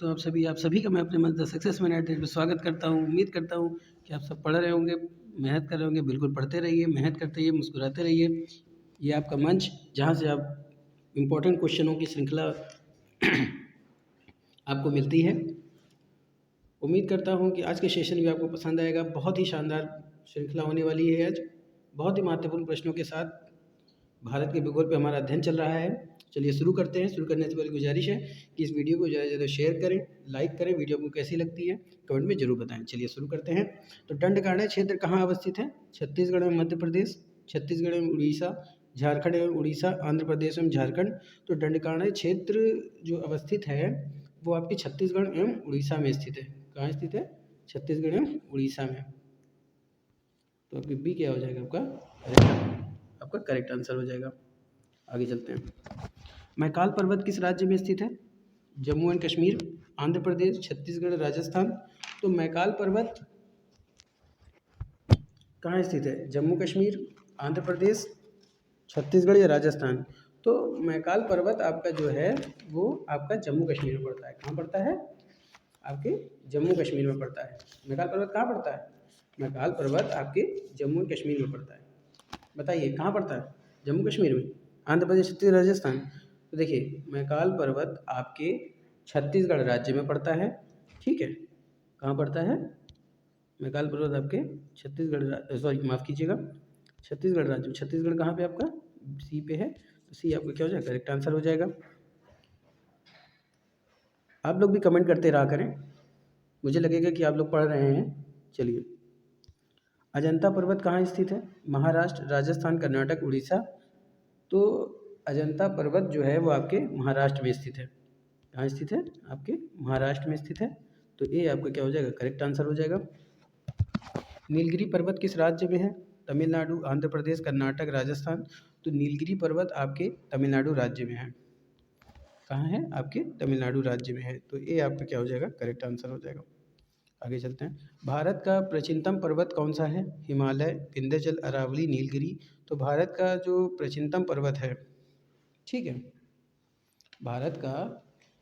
तो आप सभी का मैं अपने मंच द सक्सेस मैनेजर में स्वागत करता हूँ। उम्मीद करता हूँ कि आप सब पढ़ रहे होंगे, मेहनत कर रहे होंगे। बिल्कुल पढ़ते रहिए, मेहनत करते रहिए, मुस्कुराते रहिए। ये आपका मंच जहाँ से आप इम्पोर्टेंट क्वेश्चनों की श्रृंखला आपको मिलती है। उम्मीद करता हूँ कि आज के सेशन भी आपको पसंद आएगा। बहुत ही शानदार श्रृंखला होने वाली है आज। बहुत ही महत्वपूर्ण प्रश्नों के साथ भारत के भूगोल पे हमारा अध्ययन चल रहा है। चलिए शुरू करते हैं। शुरू करने से पहले गुजारिश है कि इस वीडियो को ज़्यादा से ज़्यादा शेयर करें, लाइक करें। वीडियो आपको कैसी लगती है कमेंट में ज़रूर बताएं। चलिए शुरू करते हैं। तो दंडकारण्य क्षेत्र कहाँ अवस्थित है? छत्तीसगढ़ में मध्य प्रदेश, छत्तीसगढ़ में उड़ीसा, झारखंड एवं उड़ीसा, आंध्र प्रदेश एवं झारखंड। तो दंडकारण्य क्षेत्र जो अवस्थित है वो आपके छत्तीसगढ़ एवं उड़ीसा में स्थित है। कहाँ स्थित है? छत्तीसगढ़ एवं उड़ीसा में। तो आपकी बी क्या हो जाएगा? आपका करेक्ट आंसर हो जाएगा। आगे चलते हैं। मैकाल पर्वत किस राज्य में स्थित है? जम्मू एंड कश्मीर, आंध्र प्रदेश, छत्तीसगढ़, राजस्थान। तो मैकाल पर्वत कहाँ स्थित है? जम्मू कश्मीर, आंध्र प्रदेश, छत्तीसगढ़ या राजस्थान। तो मैकाल पर्वत आपका जो है वो आपका जम्मू कश्मीर में पड़ता है। कहाँ पड़ता है? आपके जम्मू कश्मीर में पड़ता है। मैकाल पर्वत कहाँ पड़ता है? मैकाल पर्वत आपके जम्मू एंड कश्मीर में पड़ता है। बताइए कहाँ पड़ता है? जम्मू कश्मीर में, आंध्र प्रदेश, छत्तीसगढ़, राजस्थान। तो देखिए मैकाल पर्वत आपके छत्तीसगढ़ राज्य में पड़ता है। ठीक है, कहाँ पड़ता है? मैकाल पर्वत आपके छत्तीसगढ़, सॉरी माफ़ कीजिएगा, छत्तीसगढ़ राज्य में। छत्तीसगढ़ कहाँ पे आपका? सी पे है। तो सी आपका क्या हो जाएगा? करेक्ट आंसर हो जाएगा। आप लोग भी कमेंट करते रहा करें, मुझे लगेगा कि आप लोग पढ़ रहे हैं। चलिए, अजंता पर्वत कहाँ स्थित है? महाराष्ट्र, राजस्थान, कर्नाटक, उड़ीसा। तो अजंता पर्वत जो है वो आपके महाराष्ट्र में स्थित है। कहाँ स्थित है? आपके महाराष्ट्र में स्थित है। तो ये आपका क्या हो जाएगा? करेक्ट आंसर हो जाएगा। नीलगिरी पर्वत किस राज्य में है? तमिलनाडु, आंध्र प्रदेश, कर्नाटक, राजस्थान। तो नीलगिरी पर्वत आपके तमिलनाडु राज्य में है। कहाँ है? आपके तमिलनाडु राज्य में है। तो ये आपका क्या हो जाएगा? करेक्ट आंसर हो जाएगा। आगे चलते हैं। भारत का प्राचीनतम पर्वत कौन सा है? हिमालय, विंध्याचल, अरावली, नीलगिरी। तो भारत का जो प्राचीनतम पर्वत है, ठीक है, भारत का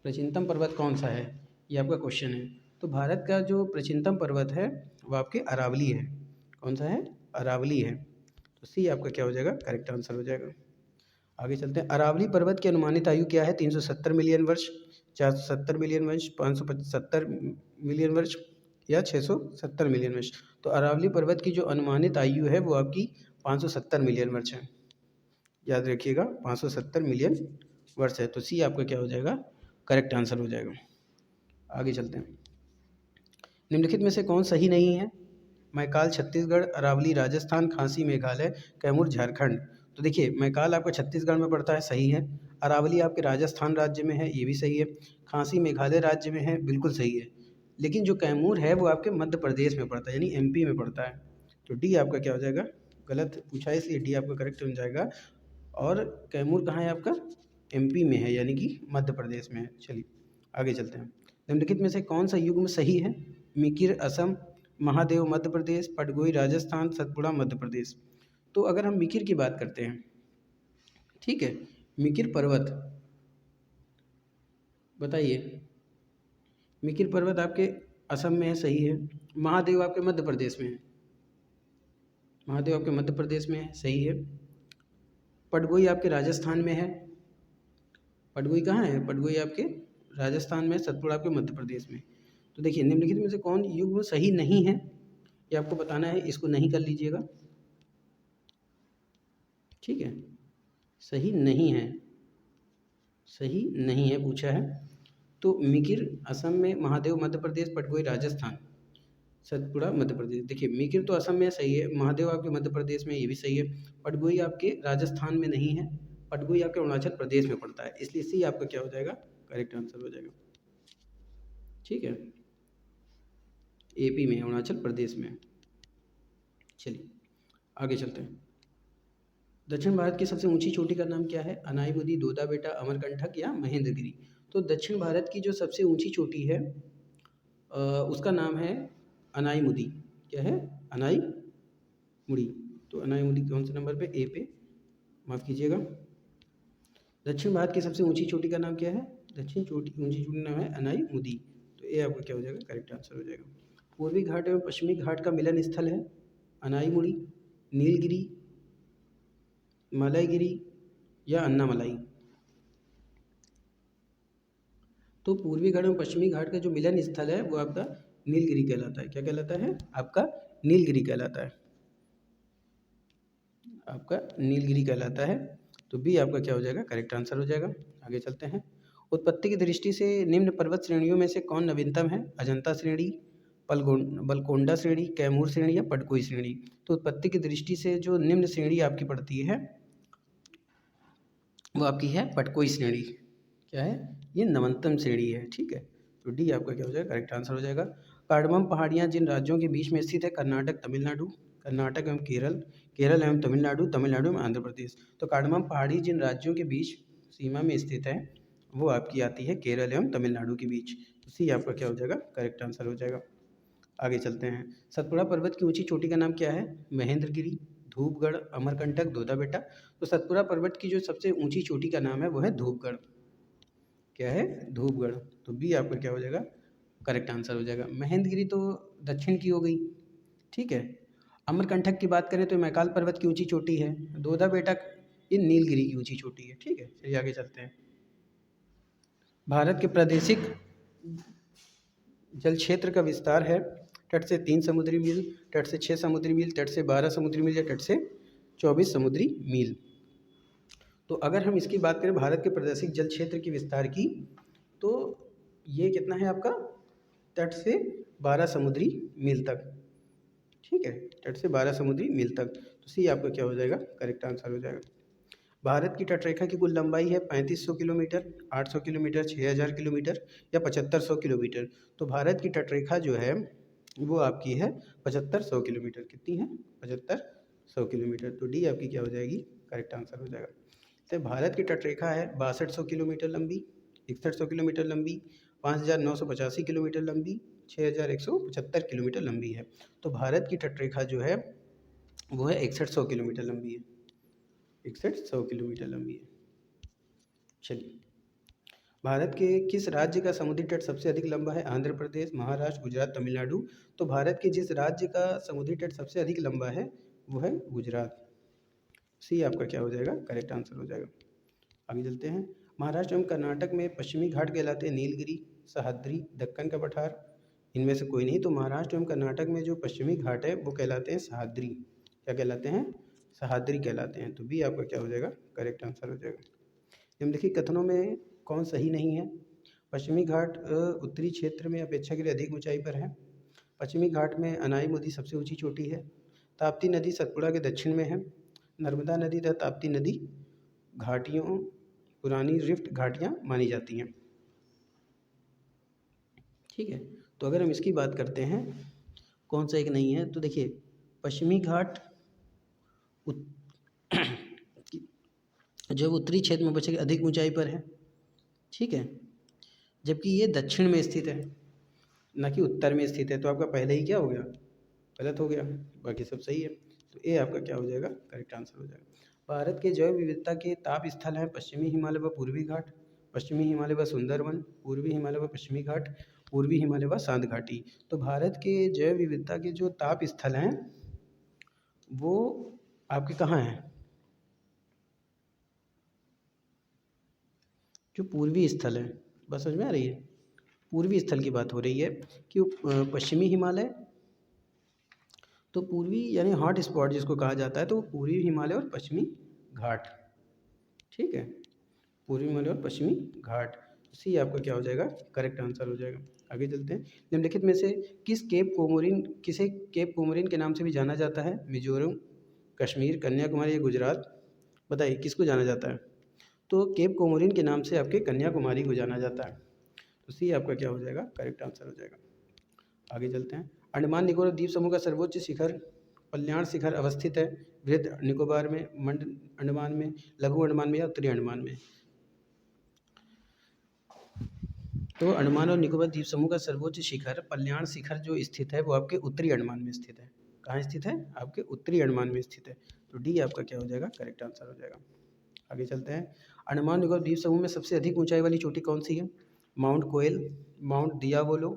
प्राचीनतम पर्वत कौन सा है, ये आपका क्वेश्चन है। तो भारत का जो प्राचीनतम पर्वत है वो आपके अरावली है। कौन सा है? अरावली है। तो सी आपका क्या हो जाएगा? करेक्ट आंसर हो जाएगा। आगे चलते हैं। अरावली पर्वत की अनुमानित आयु क्या है? 370 मिलियन वर्ष, 470 मिलियन वर्ष, 570 मिलियन वर्ष या 670 मिलियन वर्ष। तो अरावली पर्वत की जो अनुमानित आयु है वो आपकी 570 मिलियन वर्ष है। याद रखिएगा, 570 मिलियन वर्ष है। तो सी आपका क्या हो जाएगा? करेक्ट आंसर हो जाएगा। आगे चलते हैं। निम्नलिखित में से कौन सही नहीं है? मैकाल छत्तीसगढ़, अरावली राजस्थान, खांसी मेघालय, कैमूर झारखंड। तो देखिए मैकाल आपका छत्तीसगढ़ में पड़ता है, सही है। अरावली आपके राजस्थान राज्य में है, ये भी सही है। खांसी मेघालय राज्य में है, बिल्कुल सही है। लेकिन जो कैमूर है वो आपके मध्य प्रदेश में पड़ता है, यानी एमपी में पड़ता है। तो डी आपका क्या हो जाएगा? गलत पूछा है इसलिए डी आपका करेक्ट हो जाएगा। और कैमूर कहाँ है आपका? एमपी में है, यानी कि मध्य प्रदेश में है। चलिए आगे चलते हैं। निम्नलिखित में से कौन सा युग्म सही है? मिकिर असम, महादेव मध्य प्रदेश, पटगोई राजस्थान, सतपुड़ा मध्य प्रदेश। तो अगर हम मिकिर की बात करते हैं, ठीक है, मिकिर पर्वत, बताइए, मिकिर पर्वत आपके असम में है, सही है। महादेव आपके मध्य प्रदेश में है, महादेव आपके मध्य प्रदेश में है, सही है। पटगोई आपके राजस्थान में है। पटगोई कहाँ है? पटगोई आपके राजस्थान में, सतपुड़ा आपके मध्य प्रदेश में। तो देखिए निम्नलिखित में से कौन युग्म सही नहीं है, ये आपको बताना है। इसको नहीं कर लीजिएगा, ठीक है। सही नहीं है, सही नहीं है पूछा है। तो मिकिर असम में, महादेव मध्य प्रदेश, पटगोई राजस्थान, सतपुड़ा मध्य प्रदेश। देखिए मिकिर तो असम में सही है, महादेव आपके मध्य प्रदेश में, ये भी सही है। पटगोई आपके राजस्थान में नहीं है, पटगोई आपके अरुणाचल प्रदेश में पड़ता है, इसलिए सी आपका क्या हो जाएगा? करेक्ट आंसर हो जाएगा, ठीक है। एपी में, अरुणाचल प्रदेश में। चलिए आगे चलते हैं। दक्षिण भारत की सबसे ऊंची चोटी का नाम क्या है? अनाईमुदी, दोदा बेटा, अमरकंटक या महेंद्रगिरी। तो दक्षिण भारत की जो सबसे ऊंची चोटी है उसका नाम है अनाईमुदी। क्या है? अनाईमुड़ी। तो अनाईमुड़ी कौन से नंबर पे? ए पे, माफ़ कीजिएगा। दक्षिण भारत की सबसे ऊंची चोटी का नाम क्या है? दक्षिण चोटी ऊंची चोटी नाम है अनाई मुदी, तो ये आपका क्या हो जाएगा, करेक्ट आंसर हो जाएगा। पूर्वी घाट एवं पश्चिमी घाट का मिलन स्थल है अनाई मुड़ी, नीलगिरी, मलयगिरी या अन्नामलाई। तो पूर्वी घाट एवं पश्चिमी घाट का जो मिलन स्थल है वो आपका नीलगिरी कहलाता है। क्या कहलाता है, आपका नीलगिरी कहलाता है, आपका नीलगिरी कहलाता है। तो बी आपका क्या हो जाएगा, करेक्ट आंसर हो जाएगा। आगे चलते हैं। उत्पत्ति की दृष्टि से निम्न पर्वत श्रेणियों में से कौन नवीनतम है, अजंता श्रेणी, बलकोंडा श्रेणी, कैमूर श्रेणी या पटकोई श्रेणी। तो उत्पत्ति की दृष्टि से जो निम्न श्रेणी आपकी पड़ती है वो आपकी है पटकोई श्रेणी। क्या है, ये नवीनतम श्रेणी है, ठीक है। तो डी आपका क्या हो जाएगा, करेक्ट आंसर हो जाएगा। कार्डमम पहाड़ियाँ जिन राज्यों के बीच में स्थित है, कर्नाटक, तमिलनाडु, कर्नाटक एवं केरल, केरल एवं तमिलनाडु, तमिलनाडु एवं आंध्र प्रदेश। तो कार्डमम पहाड़ी जिन राज्यों के बीच सीमा में स्थित है वो आपकी आती है केरल एवं तमिलनाडु के बीच। तो सी आपका क्या हो जाएगा, करेक्ट आंसर हो जाएगा। आगे चलते हैं। सतपुड़ा पर्वत की ऊंची चोटी का नाम क्या है, महेंद्रगिरी, धूपगढ़, अमरकंटक, दोदा बेटा। तो सतपुड़ा पर्वत की जो सबसे ऊंची चोटी का नाम है वो है धूपगढ़। क्या है, धूपगढ़। तो बी आपका क्या हो जाएगा, करेक्ट आंसर हो जाएगा। महेंद्रगिरी तो दक्षिण की हो गई, ठीक है। अमरकंटक की बात करें तो मैकाल पर्वत की ऊंची चोटी है। दोदा बेटा ये नीलगिरी की ऊंची चोटी है, ठीक है। चलिए आगे चलते हैं। भारत के प्रादेशिक जल क्षेत्र का विस्तार है, तट से 3 समुद्री मील, तट से 6 समुद्री मील, तट से 12 समुद्री मील या तट से 24 समुद्री मील। तो अगर हम इसकी बात करें भारत के प्रादेशिक जल क्षेत्र की विस्तार की, तो ये कितना है आपका, तट से 12 समुद्री मील तक, ठीक है, तट से 12 समुद्री मील तक। तो सी आपका क्या हो जाएगा, करेक्ट आंसर हो जाएगा। भारत की तटरेखा की कुल लंबाई है 3500 किलोमीटर, 800 किलोमीटर, 6000 किलोमीटर या 7500 किलोमीटर। तो भारत की तटरेखा जो है वो आपकी है 7500 किलोमीटर। कितनी है, 7500 किलोमीटर। तो डी आपकी क्या हो जाएगी, करेक्ट आंसर हो जाएगा। तो भारत की तटरेखा है 6200 किलोमीटर लंबी, 6100 किलोमीटर लंबी, 5985 किलोमीटर लंबी, 6175 किलोमीटर लंबी है। तो भारत की तटरेखा जो है वो है 6100 किलोमीटर लंबी है, 6100 किलोमीटर लंबी है। चलिए, भारत के किस राज्य का समुद्री तट सबसे अधिक लंबा है, आंध्र प्रदेश, महाराष्ट्र, गुजरात, तमिलनाडु। तो भारत के जिस राज्य का समुद्री तट सबसे अधिक लंबा है वो है गुजरात। सी आपका क्या हो जाएगा, करेक्ट आंसर हो जाएगा। आगे चलते हैं। महाराष्ट्र एवं कर्नाटक में पश्चिमी घाट कहलाते हैं नीलगिरी, सह्याद्री, दक्कन का पठार, इनमें से कोई नहीं। तो महाराष्ट्र एवं कर्नाटक में जो पश्चिमी घाट है वो कहलाते हैं सह्याद्री। क्या कहलाते हैं, सह्याद्री कहलाते हैं। तो बी आपका क्या हो जाएगा, करेक्ट आंसर हो जाएगा। निम्नलिखित कथनों में कौन सही नहीं है, पश्चिमी घाट उत्तरी क्षेत्र में अपेक्षाकृत अधिक ऊंचाई पर है, पश्चिमी घाट में अनाई मुदी सबसे ऊंची चोटी है, ताप्ती नदी सतपुड़ा के दक्षिण में है, नर्मदा नदी तथा ताप्ती नदी घाटियों पुरानी रिफ्ट घाटियाँ मानी जाती हैं, ठीक है। तो अगर हम इसकी बात करते हैं कौन सा एक नहीं है, तो देखिए पश्चिमी घाट जो उत्तरी क्षेत्र में बचे अधिक ऊंचाई पर है, ठीक है, जबकि ये दक्षिण में स्थित है ना कि उत्तर में स्थित है। तो आपका पहले ही क्या हो गया, गलत हो गया, बाकी सब सही है। तो ये आपका क्या हो जाएगा, करेक्ट आंसर हो जाएगा। भारत के जैव विविधता के ताप स्थल हैं पश्चिमी हिमालय व पूर्वी घाट, पश्चिमी हिमालय व सुंदरवन, पूर्वी हिमालय व पश्चिमी घाट, पूर्वी हिमालय व शांत घाटी। तो भारत के जैव विविधता के जो ताप स्थल हैं वो आपके कहाँ हैं, जो पूर्वी स्थल है। बस समझ में आ रही है, पूर्वी स्थल की बात हो रही है कि पश्चिमी हिमालय, तो पूर्वी यानी हॉट स्पॉट जिसको कहा जाता है, तो वो पूर्वी हिमालय और पश्चिमी घाट, ठीक है, पूर्वी हिमालय और पश्चिमी घाट। सी आपका क्या हो जाएगा, करेक्ट आंसर हो जाएगा। आगे चलते हैं। निम्नलिखित में से किसे केप कोमोरिन के नाम से भी जाना जाता है, मिजोरम, कश्मीर, कन्याकुमारी या गुजरात। बताइए किसको जाना जाता है। तो केप कोमोरिन के नाम से आपके कन्याकुमारी को जाना जाता है। तो सी आपका क्या हो जाएगा, करेक्ट आंसर हो जाएगा। आगे चलते हैं। अंडमान निकोबार द्वीप समूह का सर्वोच्च शिखर कल्याण शिखर अवस्थित है, बृहद निकोबार में, मंड अंडमान में, लघु अंडमान में या उत्तरी अंडमान में। तो अंडमान और निकोबार द्वीप समूह का सर्वोच्च शिखर कल्याण शिखर जो स्थित है वो आपके उत्तरी अंडमान में स्थित है। कहाँ स्थित है, आपके उत्तरी अंडमान में स्थित है। तो डी आपका क्या हो जाएगा, करेक्ट आंसर हो जाएगा। आगे चलते हैं। अंडमान निकोबार द्वीप समूह में सबसे अधिक ऊंचाई वाली चोटी कौन सी है? माउंट कोयल, माउंट दियावोलो,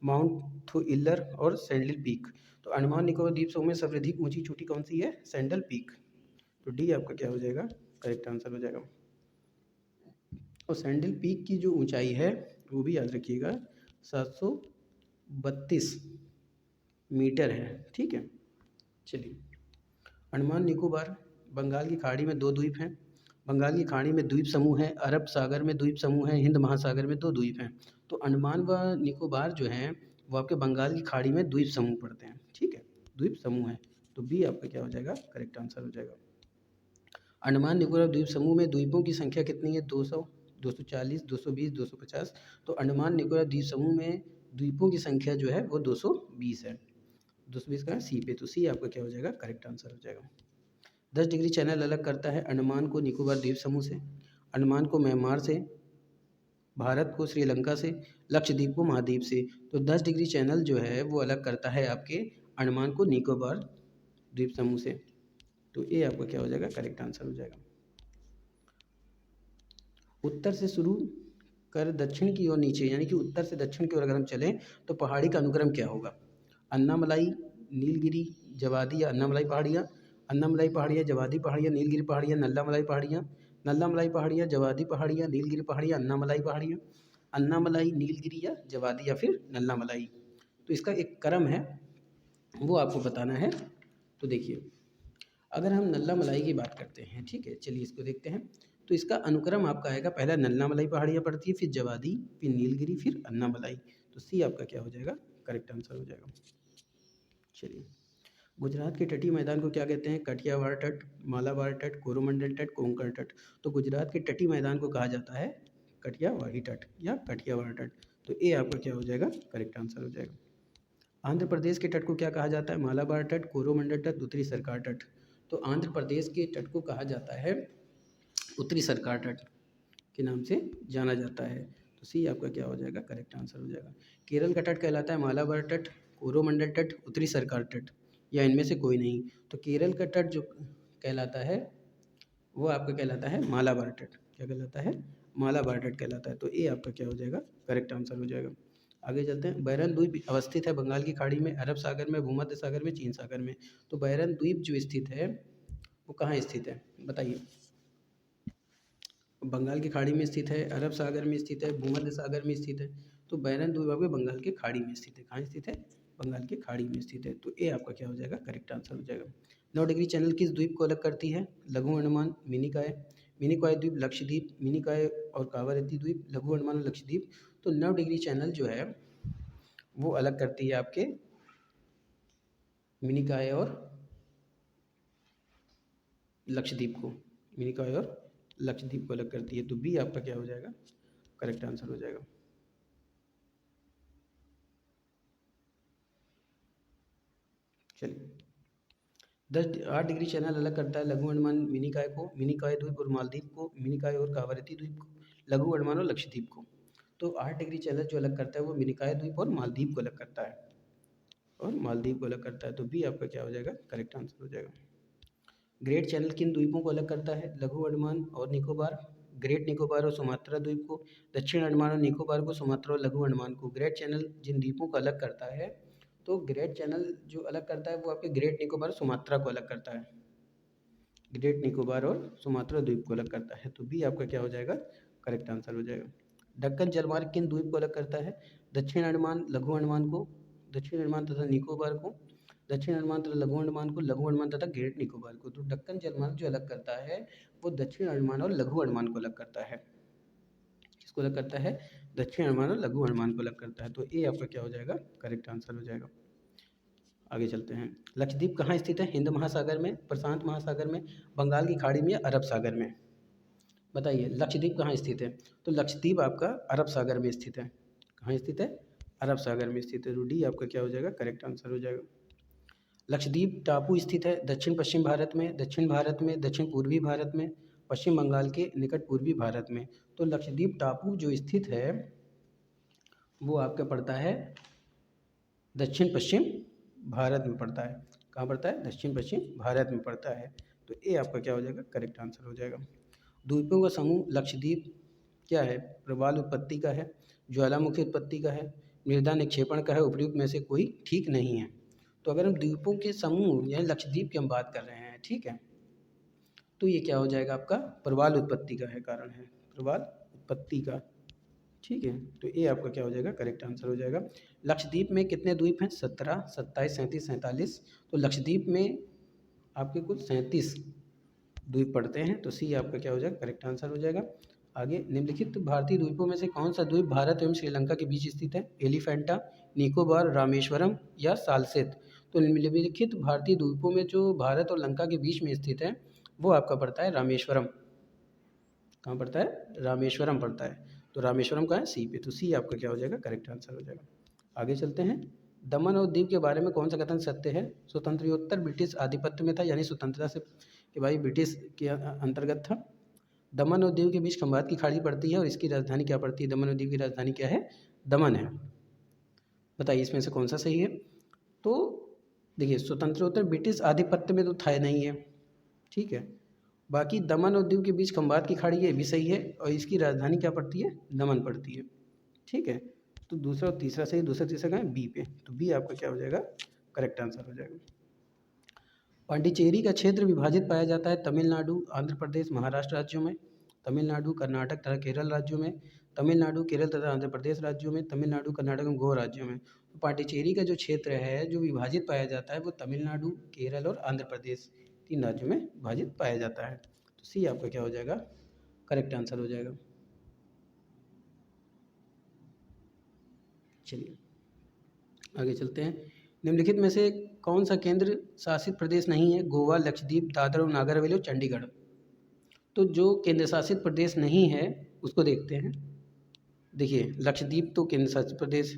माउंट थुइल्लर और सैंडल पीक। तो अंडमान निकोबार द्वीप समूह में सबसे अधिक ऊंची चोटी कौन सी है? Sandal peak. तो डी आपका क्या हो जाएगा? करेक्ट आंसर हो जाएगा। और सैंडल पीक की जो ऊंचाई है वो भी याद रखिएगा 732 मीटर है। ठीक है, चलिए। अंडमान निकोबार बंगाल की खाड़ी में 2 द्वीप हैं। बंगाल की खाड़ी में द्वीप समूह है, अरब सागर में द्वीप समूह है, हिंद महासागर में 2 द्वीप हैं। तो अंडमान व निकोबार जो हैं वो आपके बंगाल की खाड़ी में द्वीप समूह पड़ते हैं। ठीक है, द्वीप समूह है। तो बी आपका क्या हो जाएगा? करेक्ट आंसर हो जाएगा। अंडमान निकोबार द्वीप समूह में द्वीपों की संख्या कितनी है? 200, 240, 220, 250। तो अंडमान निकोबार द्वीप समूह में द्वीपों की संख्या जो है वो 220 है। 220 का सी पे, तो सी आपका क्या हो जाएगा? करेक्ट आंसर हो जाएगा। 10 डिग्री चैनल अलग करता है अंडमान को निकोबार द्वीप समूह से, अंडमान को म्यांमार से, भारत को श्रीलंका से, लक्षद्वीप को महाद्वीप से। तो 10 डिग्री चैनल जो है वो अलग करता है आपके अंडमान को निकोबार द्वीप समूह से। तो ये आपका क्या हो जाएगा? करेक्ट आंसर हो जाएगा। उत्तर से शुरू कर दक्षिण की ओर नीचे, यानी कि उत्तर से दक्षिण की ओर अगर हम चलें तो पहाड़ी का अनुक्रम क्या होगा? अन्नामलाई, नीलगिरी, जवादी या अन्नामलाई पहाड़ियाँ, अन्नामलाई पहाड़ियाँ, जवादी पहाड़ियाँ, नीलगिरी पहाड़ियाँ, नल्लामलाई पहाड़ियाँ, नल्लामलाई पहाड़ियाँ, जवादी पहाड़ियाँ, नीलगिरी पहाड़ियाँ, अन्नामलाई पहाड़ियाँ, अन्नामलाई, नीलगिरी या जवादी या फिर नल्लामलाई। तो इसका एक क्रम है वो आपको बताना है। तो देखिए, अगर हम नल्लामलाई की बात करते हैं, ठीक है, चलिए इसको देखते हैं। तो इसका अनुक्रम आपका आएगा, पहला नल्लामलाई पहाड़ियाँ पड़ती है, फिर जवादी, फिर नीलगिरी, फिर अन्नामलाई। तो सी आपका क्या हो जाएगा? करेक्ट आंसर हो जाएगा। चलिए, गुजरात के तटीय मैदान को क्या कहते हैं? कठियावाड़ तट, मालाबार तट, कोरोमंडल तट, कोंकण तट। तो गुजरात के तटीय मैदान को कहा जाता है कठियावाड़ी तट या कठियावाड़ तट। तो ए आपका क्या हो जाएगा? करेक्ट आंसर हो जाएगा। आंध्र प्रदेश के तट को क्या कहा जाता है? मालाबार तट, कोरोमंडल तट, उत्तरी सरकार तट। तो आंध्र प्रदेश के तट को कहा जाता है उत्तरी सरकार तट के नाम से जाना जाता है। तो सी आपका क्या हो जाएगा? करेक्ट आंसर हो जाएगा। केरल का तट कहलाता है मालाबार तट, कोरोमंडल तट, उत्तरी सरकार तट, या इनमें से कोई नहीं। तो केरल का तट जो कहलाता है वो आपका कहलाता है मालाबार तट। क्या कहलाता है? मालाबार तट कहलाता है। तो ये आपका क्या हो जाएगा? करेक्ट आंसर हो जाएगा। आगे चलते हैं। बैरन द्वीप अवस्थित है बंगाल की खाड़ी में, अरब सागर में, भूमध्य सागर में, चीन सागर में। तो बैरन द्वीप जो स्थित है वो कहाँ स्थित है? बताइए। बंगाल की खाड़ी में स्थित है, अरब सागर में स्थित है, भूमध्य सागर में स्थित है। तो बैरन द्वीप आपके बंगाल की खाड़ी में स्थित है। कहाँ स्थित है? बंगाल की खाड़ी में स्थित है। तो ये आपका क्या हो जाएगा? करेक्ट आंसर हो जाएगा। 9 डिग्री चैनल किस द्वीप को अलग करती है? लघु अंडमान, मिनिकॉय, मिनिकॉय द्वीप, लक्षद्वीप, मिनिकॉय और कावारती द्वीप, लघु अंडमान और लक्षद्वीप। तो 9 डिग्री चैनल जो है वो अलग करती है आपके मिनिकॉय और लक्षद्वीप को, मिनिकॉय और लक्षद्वीप को अलग करती है। तो बी आपका क्या हो जाएगा? करेक्ट आंसर हो जाएगा। चलिए, 8 डिग्री चैनल अलग करता है लघु अंडमान मिनिकॉय को, मिनिकॉय द्वीप और मालदीव को, मिनिकॉय और कावारती द्वीप को, लघु अंडमान और लक्षद्वीप को। तो 8 डिग्री चैनल जो अलग करता है वो मिनिकॉय द्वीप और मालदीव को अलग करता है, और मालदीव को अलग करता है। तो बी आपका क्या हो जाएगा? करेक्ट आंसर हो जाएगा। ग्रेट चैनल किन द्वीपों को अलग करता है? लघु अंडमान और निकोबार, ग्रेट निकोबार और सुमात्रा द्वीप को, दक्षिण अंडमान और निकोबार को, सुमात्रा और लघु अंडमान को। ग्रेट चैनल जिन द्वीपों को अलग करता है, तो ग्रेट चैनल जो अलग करता है वो आपके ग्रेट निकोबार और सुमात्रा को अलग करता है, ग्रेट निकोबार और सुमात्रा द्वीप को अलग करता है। तो बी आपका क्या हो जाएगा? करेक्ट आंसर हो जाएगा। दक्कन जलमार्ग किन द्वीप को अलग करता है? दक्षिण अंडमान, लघु अंडमान को, दक्षिण अंडमान तथा निकोबार को, दक्षिण अंडमान तथा लघु अंडमान को, लघु अंडमान तथा ग्रेट निकोबार को। तो दक्कन जलमार्ग जो अलग करता है वो दक्षिण अंडमान और लघु अंडमान को अलग करता है। किसको अलग करता है? दक्षिण अंडमान और लघु अंडमान को अलग करता है। तो ए आपका क्या हो जाएगा? करेक्ट आंसर हो जाएगा। आगे चलते हैं। लक्षद्वीप कहाँ स्थित है? हिंद महासागर में, प्रशांत महासागर में, बंगाल की खाड़ी में या अरब सागर में? बताइए, लक्षद्वीप कहाँ स्थित है? तो लक्षद्वीप आपका अरब सागर में स्थित है। कहाँ स्थित है? अरब सागर में स्थित है। तो डी आपका क्या हो जाएगा? करेक्ट आंसर हो जाएगा। लक्षद्वीप टापू स्थित है दक्षिण पश्चिम भारत में, दक्षिण भारत में, दक्षिण पूर्वी भारत में, पश्चिम बंगाल के निकट पूर्वी भारत में। तो लक्षद्वीप टापू जो स्थित है वो आपका पड़ता है दक्षिण पश्चिम भारत में पड़ता है। कहाँ पड़ता है? दक्षिण पश्चिम भारत में पड़ता है। तो ये आपका क्या हो जाएगा? करेक्ट आंसर हो जाएगा। द्वीपों का समूह लक्षद्वीप क्या है, प्रवाल उत्पत्ति का है, ज्वालामुखी उत्पत्ति का है, मृदा निक्षेपण का है, उपयुक्त में से कोई ठीक नहीं है। तो अगर हम द्वीपों के समूह यानी लक्षद्वीप की हम बात कर रहे हैं, ठीक है, तो ये क्या हो जाएगा आपका, प्रवाल उत्पत्ति का है, कारण है प्रवाल उत्पत्ति का, ठीक है। तो ये आपका क्या हो जाएगा, करेक्ट आंसर हो जाएगा। लक्षद्वीप में कितने द्वीप हैं, 17, 27, 37, 47। तो लक्षद्वीप में आपके कुल 37 द्वीप पड़ते हैं, तो सी आपका क्या हो जाएगा, करेक्ट आंसर हो जाएगा। आगे, निम्नलिखित भारतीय द्वीपों में से कौन सा द्वीप भारत एवं श्रीलंका के बीच स्थित है, एलिफेंटा, निकोबार, रामेश्वरम या सालसेत। तो निम्नलिखित भारतीय द्वीपों में जो भारत और लंका के बीच में स्थित है वो आपका पड़ता है रामेश्वरम। कहाँ पड़ता है, रामेश्वरम पड़ता है। तो रामेश्वरम का है सी पे, तो सी आपका क्या हो जाएगा, करेक्ट आंसर हो जाएगा। आगे चलते हैं, दमन और दीव के बारे में कौन सा कथन सत्य है, स्वतंत्रोत्तर ब्रिटिश आधिपत्य में था, यानी स्वतंत्रता से कि भाई ब्रिटिश के अंतर्गत था। दमन और दीव के बीच खंबात की खाड़ी पड़ती है और इसकी राजधानी क्या पड़ती है, दमन और दीव की राजधानी क्या है, दमन है। बताइए इसमें से कौन सा सही है। तो देखिए, स्वतंत्रोत्तर ब्रिटिश आधिपत्य में तो था नहीं है, ठीक है। बाकी दमन और दीव के बीच खंबात की खाड़ी है, भी सही है, और इसकी राजधानी क्या पड़ती है, दमन पड़ती है, ठीक है। तो दूसरा और तीसरा सही, दूसरा तीसरा कहाँ है, बी पे, तो बी आपका क्या हो जाएगा, करेक्ट आंसर हो जाएगा। पांडिचेरी का क्षेत्र विभाजित पाया जाता है तमिलनाडु, आंध्र प्रदेश, महाराष्ट्र राज्यों में, तमिलनाडु, कर्नाटक तथा केरल राज्यों में, तमिलनाडु, केरल तथा आंध्र प्रदेश राज्यों में, तमिलनाडु, कर्नाटक एवं गोवा राज्यों में। तो पांडिचेरी का जो क्षेत्र है जो विभाजित पाया जाता है वो तमिलनाडु, केरल और आंध्र प्रदेश 3 राज्यों में विभाजित पाया जाता है। तो सी आपका क्या हो जाएगा, करेक्ट आंसर हो जाएगा। चलिए आगे चलते हैं, निम्नलिखित में से कौन सा केंद्र शासित प्रदेश नहीं है, गोवा, लक्षद्वीप, दादर और नागर हवेली और चंडीगढ़। तो जो केंद्र शासित प्रदेश नहीं है उसको देखते हैं। देखिए, लक्षद्वीप तो केंद्र शासित प्रदेश,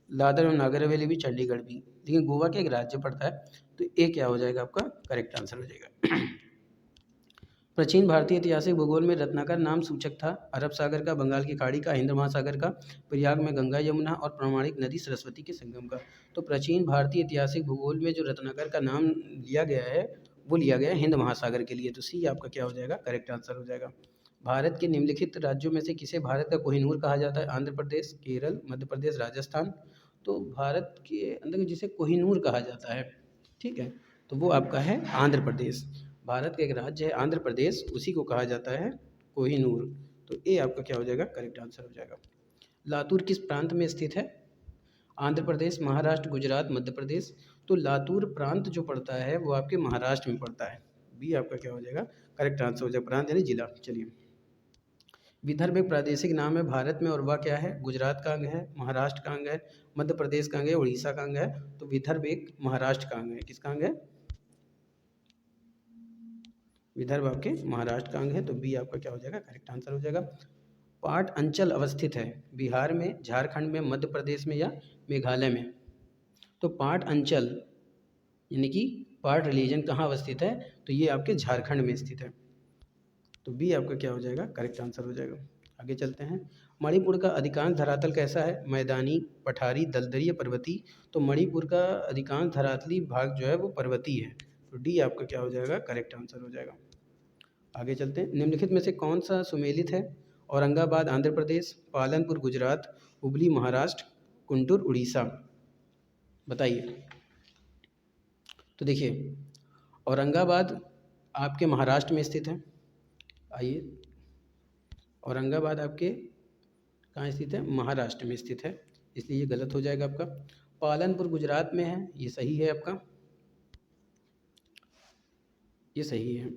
दादर और नागर हवेली भी, चंडीगढ़ भी, लेकिन गोवा का एक राज्य पड़ता है, तो ये क्या हो जाएगा आपका, करेक्ट आंसर हो जाएगा। प्राचीन भारतीय ऐतिहासिक भूगोल में रत्नाकर नाम सूचक था, अरब सागर का, बंगाल की खाड़ी का, हिंद महासागर का, प्रयाग में गंगा यमुना और प्रामाणिक नदी सरस्वती के संगम का। तो प्राचीन भारतीय ऐतिहासिक भूगोल में जो रत्नाकर का नाम लिया गया है वो लिया गया है हिंद महासागर के लिए, तो सी आपका क्या हो जाएगा, करेक्ट आंसर हो जाएगा। भारत के निम्नलिखित राज्यों में से किसे भारत का कोहिनूर कहा जाता है, आंध्र प्रदेश, केरल, मध्य प्रदेश, राजस्थान। तो भारत के अंदर जिसे कोहिनूर कहा जाता है, ठीक है, तो वो आपका है आंध्र प्रदेश। भारत का एक राज्य है आंध्र प्रदेश, उसी को कहा जाता है कोहिनूर। तो ये आपका क्या हो जाएगा, करेक्ट आंसर हो जाएगा। लातूर किस प्रांत में स्थित है, आंध्र प्रदेश, महाराष्ट्र, गुजरात, मध्य प्रदेश। तो लातूर प्रांत जो पड़ता है वो आपके महाराष्ट्र में पड़ता है, बी आपका क्या हो जाएगा, करेक्ट आंसर हो जाएगा, प्रांत यानी जिला। चलिए, विदर्भ एक प्रादेशिक नाम है भारत में और वह क्या है, गुजरात का अंग है, महाराष्ट्र का अंग है, मध्य प्रदेश का अंग है, उड़ीसा का अंग है। तो विदर्भ एक महाराष्ट्र का अंग है, किसका अंग है, विदर्भ आपके महाराष्ट्र का अंग है, तो बी आपका क्या हो जाएगा, करेक्ट आंसर हो जाएगा। पाट अंचल अवस्थित है बिहार में, झारखंड में, मध्य प्रदेश में या मेघालय में। तो पाट अंचल यानी कि पाट रिलीजन कहाँ अवस्थित है, तो ये आपके झारखंड में स्थित है, तो बी आपका क्या हो जाएगा, करेक्ट आंसर हो जाएगा। आगे चलते हैं, मणिपुर का अधिकांश धरातल कैसा है, मैदानी, पठारी, दलदली या पर्वतीय। तो मणिपुर का अधिकांश धरातली भाग जो है वो पर्वतीय है, तो डी आपका क्या हो जाएगा, करेक्ट आंसर हो जाएगा। आगे चलते हैं, निम्नलिखित में से कौन सा सुमेलित है, औरंगाबाद आंध्र प्रदेश, पालनपुर गुजरात, हुबली महाराष्ट्र, कुंटूर उड़ीसा। बताइए। तो देखिए, औरंगाबाद आपके महाराष्ट्र में स्थित है। आइए, औरंगाबाद आपके कहाँ स्थित है, महाराष्ट्र में स्थित है, इसलिए ये गलत हो जाएगा आपका। पालनपुर गुजरात में है, ये सही है आपका, ये सही है।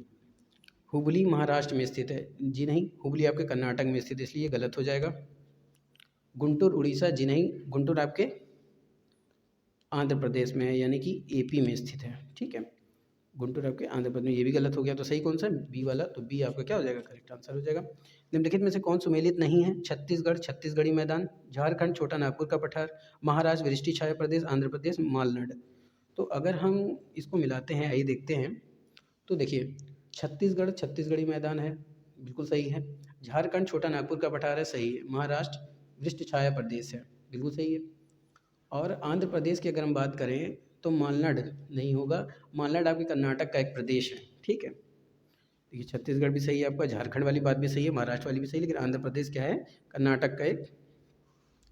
हुबली महाराष्ट्र में स्थित है, जी नहीं, हुबली आपके कर्नाटक में स्थित है, इसलिए गलत हो जाएगा। गुंटूर उड़ीसा, जी नहीं, गुंटूर आपके आंध्र प्रदेश में है, यानी कि एपी में स्थित है, ठीक है। गुंटूर आपके आंध्र प्रदेश में, ये भी गलत हो गया, तो सही कौन सा है, बी वाला, तो बी आपका क्या हो जाएगा, करेक्ट आंसर हो जाएगा। निम्नलिखित में से कौन सुमेलित नहीं है, छत्तीसगढ़, छत्तीसगढ़ी मैदान, झारखंड, छोटा नागपुर का पठार, महाराष्ट्र, वृष्टि छाया प्रदेश, आंध्र प्रदेश, मालनाड। तो अगर हम इसको मिलाते हैं, आइए देखते हैं, तो देखिए, छत्तीसगढ़ छत्तीसगढ़ी मैदान है, बिल्कुल सही है। झारखंड छोटा नागपुर का पठार है, सही है। महाराष्ट्र वृष्टि छाया प्रदेश है, बिल्कुल सही है। और आंध्र प्रदेश की अगर हम बात करें तो मालनाड नहीं होगा, मालनाड आपके कर्नाटक का एक प्रदेश है, ठीक है। देखिए छत्तीसगढ़ भी सही है आपका, झारखंड वाली बात भी सही है, महाराष्ट्र वाली भी सही है, लेकिन आंध्र प्रदेश क्या है, कर्नाटक का एक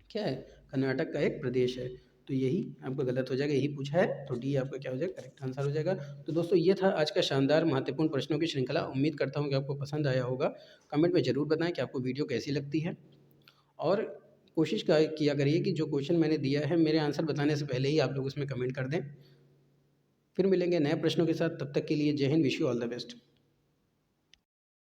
क्या है, कर्नाटक का एक प्रदेश है। तो यही आपका गलत हो जाएगा, यही पूछा है, तो डी आपका क्या हो जाएगा, करेक्ट आंसर हो जाएगा। तो दोस्तों ये था आज का शानदार महत्वपूर्ण प्रश्नों की श्रृंखला। उम्मीद करता हूँ कि आपको पसंद आया होगा। कमेंट में ज़रूर बताएं कि आपको वीडियो कैसी लगती है, और कोशिश किया करिए कि जो क्वेश्चन मैंने दिया है मेरे आंसर बताने से पहले ही आप लोग उसमें कमेंट कर दें। फिर मिलेंगे नए प्रश्नों के साथ, तब तक के लिए जय Hind, wish you all the best.